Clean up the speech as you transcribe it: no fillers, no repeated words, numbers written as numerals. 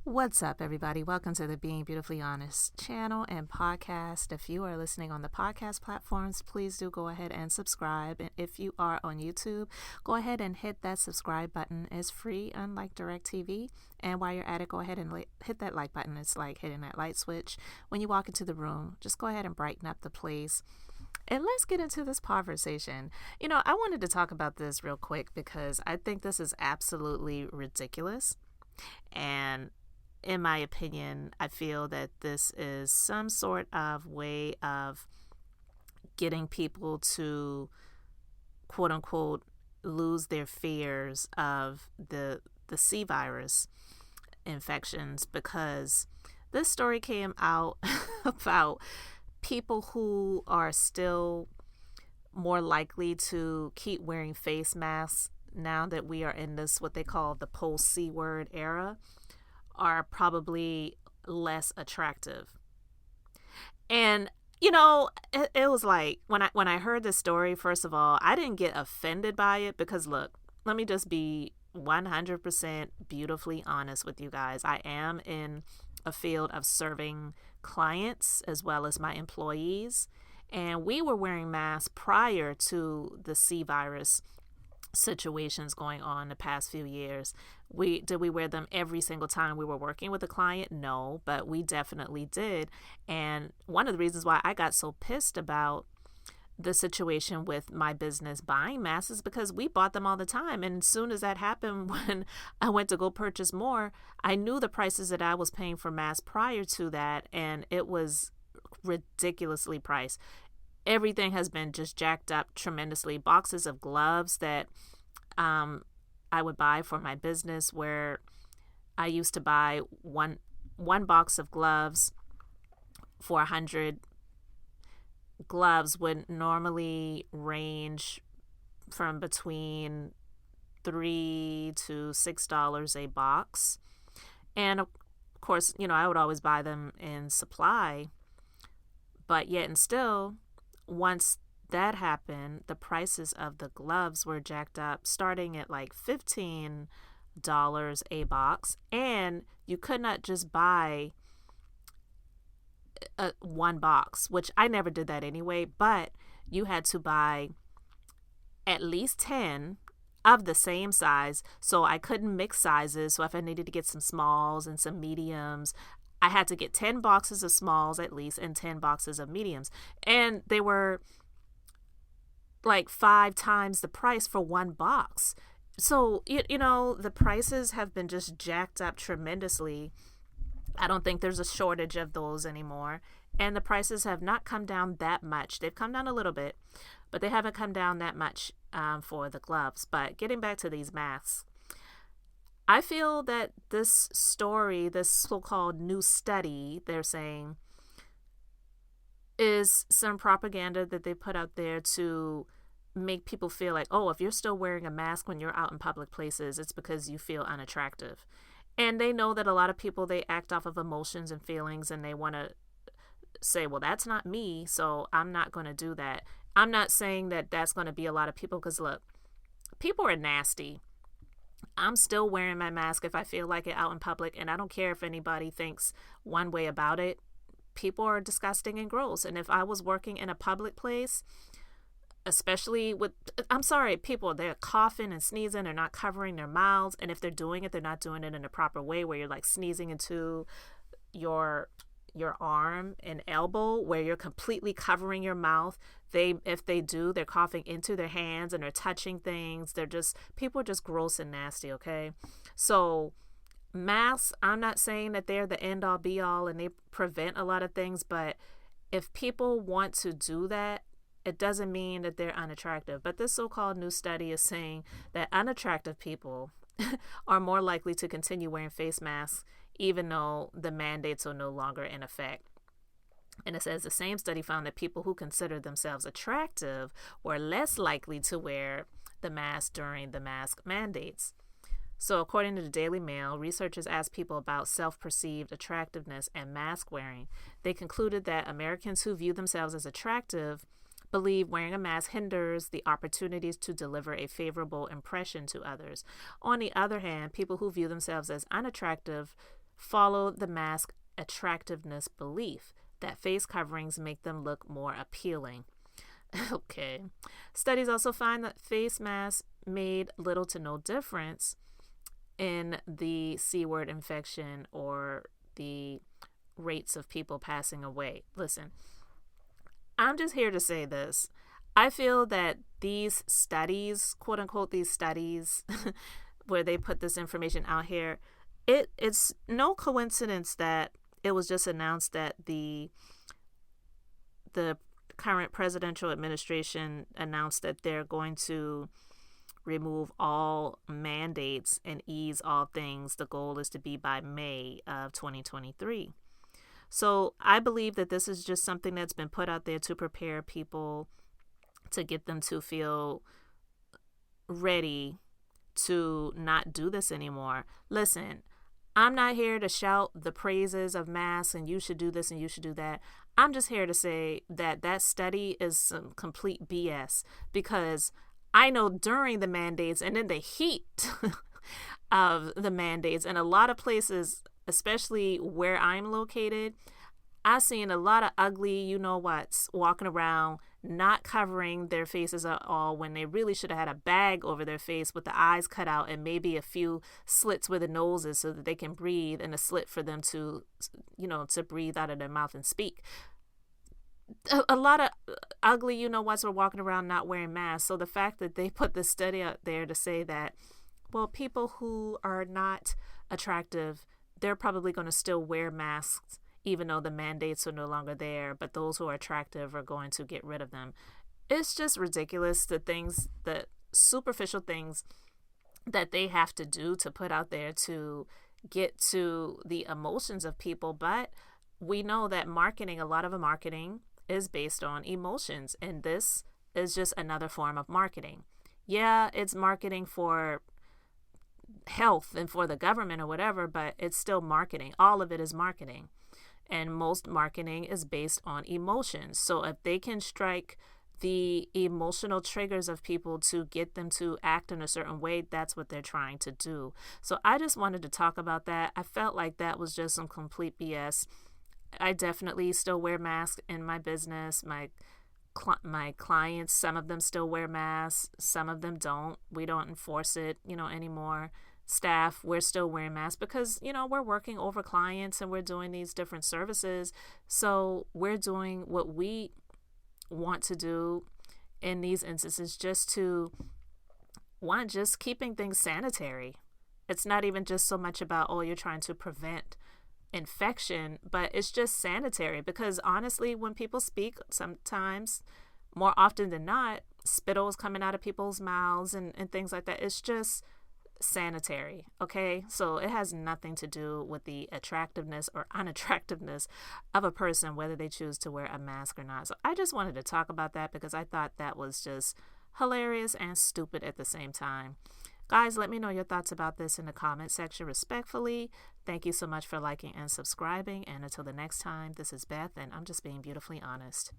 What's up, everybody? Welcome to the Being Beautifully Honest channel and podcast. If you are listening on the podcast platforms, please do go ahead and subscribe. And if you are on YouTube, go ahead and hit that subscribe button. It's free, unlike DirecTV. And while you're at it, go ahead and hit that like button. It's like hitting that light switch. When you walk into the room, just go ahead and brighten up the place. And let's get into this conversation. I wanted to talk about this real quick because I think this is absolutely ridiculous. And in my opinion, I feel that this is some sort of way of getting people to, quote unquote, lose their fears of the C virus infections, because this story came out about people who are still more likely to keep wearing face masks now that we are in this, what they call the post-C word era, are probably less attractive. And it was like when I heard this story, first of all, I didn't get offended by it because look, let me just be 100% beautifully honest with you guys. I am in a field of serving clients as well as my employees, and we were wearing masks prior to the C virus situations going on the past few years. Did we wear them every single time we were working with a client? No, but we definitely did. And one of the reasons why I got so pissed about the situation with my business buying masks is because we bought them all the time. And as soon as that happened, when I went to go purchase more, I knew the prices that I was paying for masks prior to that, and it was ridiculously priced. Everything has been just jacked up tremendously. Boxes of gloves that I would buy for my business, where I used to buy one box of gloves for 100 gloves would normally range from between $3 to $6 a box. And of course, I would always buy them in supply, but yet and still, once that happened, the prices of the gloves were jacked up, starting at like $15 a box. And you could not just buy one box, which I never did that anyway, but you had to buy at least 10 of the same size. So I couldn't mix sizes. So if I needed to get some smalls and some mediums, I had to get 10 boxes of smalls at least and 10 boxes of mediums. And they were like 5 times the price for one box. So, the prices have been just jacked up tremendously. I don't think there's a shortage of those anymore. And the prices have not come down that much. They've come down a little bit, but they haven't come down that much for the gloves. But getting back to these masks, I feel that this story, this so-called new study, they're saying, is some propaganda that they put out there to make people feel like, oh, if you're still wearing a mask when you're out in public places, it's because you feel unattractive. And they know that a lot of people, they act off of emotions and feelings, and they want to say, well, that's not me, so I'm not going to do that. I'm not saying that that's going to be a lot of people, because look, people are nasty. I'm still wearing my mask if I feel like it out in public, and I don't care if anybody thinks one way about it. People are disgusting and gross. And if I was working in a public place, especially with, I'm sorry, people, they're coughing and sneezing, they're not covering their mouths. And if they're doing it, they're not doing it in a proper way, where you're like sneezing into your arm and elbow, where you're completely covering your mouth. If they do, they're coughing into their hands and they're touching things. People are just gross and nasty, okay? So masks, I'm not saying that they're the end all be all and they prevent a lot of things, but if people want to do that, it doesn't mean that they're unattractive. But this so-called new study is saying that unattractive people are more likely to continue wearing face masks, even though the mandates are no longer in effect. And it says the same study found that people who consider themselves attractive were less likely to wear the mask during the mask mandates. So according to the Daily Mail, researchers asked people about self-perceived attractiveness and mask wearing. They concluded that Americans who view themselves as attractive believe wearing a mask hinders the opportunities to deliver a favorable impression to others. On the other hand, people who view themselves as unattractive follow the mask attractiveness belief that face coverings make them look more appealing. Okay. Studies also find that face masks made little to no difference in the C word infection or the rates of people passing away. Listen, I'm just here to say this. I feel that these studies, quote unquote, these studies where they put this information out here, it's no coincidence that it was just announced that the current presidential administration announced that they're going to remove all mandates and ease all things. The goal is to be by May of 2023. So I believe that this is just something that's been put out there to prepare people, to get them to feel ready to not do this anymore. Listen, I'm not here to shout the praises of masks and you should do this and you should do that. I'm just here to say that that study is some complete BS, because I know during the mandates and in the heat of the mandates in a lot of places, especially where I'm located, I've seen a lot of ugly you-know-whats walking around not covering their faces at all when they really should have had a bag over their face with the eyes cut out and maybe a few slits where the nose is so that they can breathe, and a slit for them to, to breathe out of their mouth and speak. A lot of ugly you-know-whats were walking around not wearing masks. So the fact that they put this study out there to say that, well, people who are not attractive, they're probably going to still wear masks even though the mandates are no longer there, but those who are attractive are going to get rid of them. It's just ridiculous, the superficial things that they have to do to put out there to get to the emotions of people. But we know that marketing, a lot of marketing is based on emotions, and this is just another form of marketing. Yeah, it's marketing for health and for the government or whatever, but it's still marketing. All of it is marketing. And most marketing is based on emotions. So if they can strike the emotional triggers of people to get them to act in a certain way, that's what they're trying to do. So I just wanted to talk about that. I felt like that was just some complete BS. I definitely still wear masks in my business. My clients, some of them still wear masks. Some of them don't. We don't enforce it, anymore. Staff, we're still wearing masks because, we're working over clients and we're doing these different services. So we're doing what we want to do in these instances, just keeping things sanitary. It's not even just so much about, you're trying to prevent infection, but it's just sanitary, because honestly, when people speak, sometimes, more often than not, spittle is coming out of people's mouths and things like that. It's just sanitary. Okay, so it has nothing to do with the attractiveness or unattractiveness of a person, whether they choose to wear a mask or not. So I just wanted to talk about that because I thought that was just hilarious and stupid at the same time. Guys, let me know your thoughts about this in the comment section respectfully. Thank you so much for liking and subscribing, and until the next time, this is Beth, and I'm just being beautifully honest.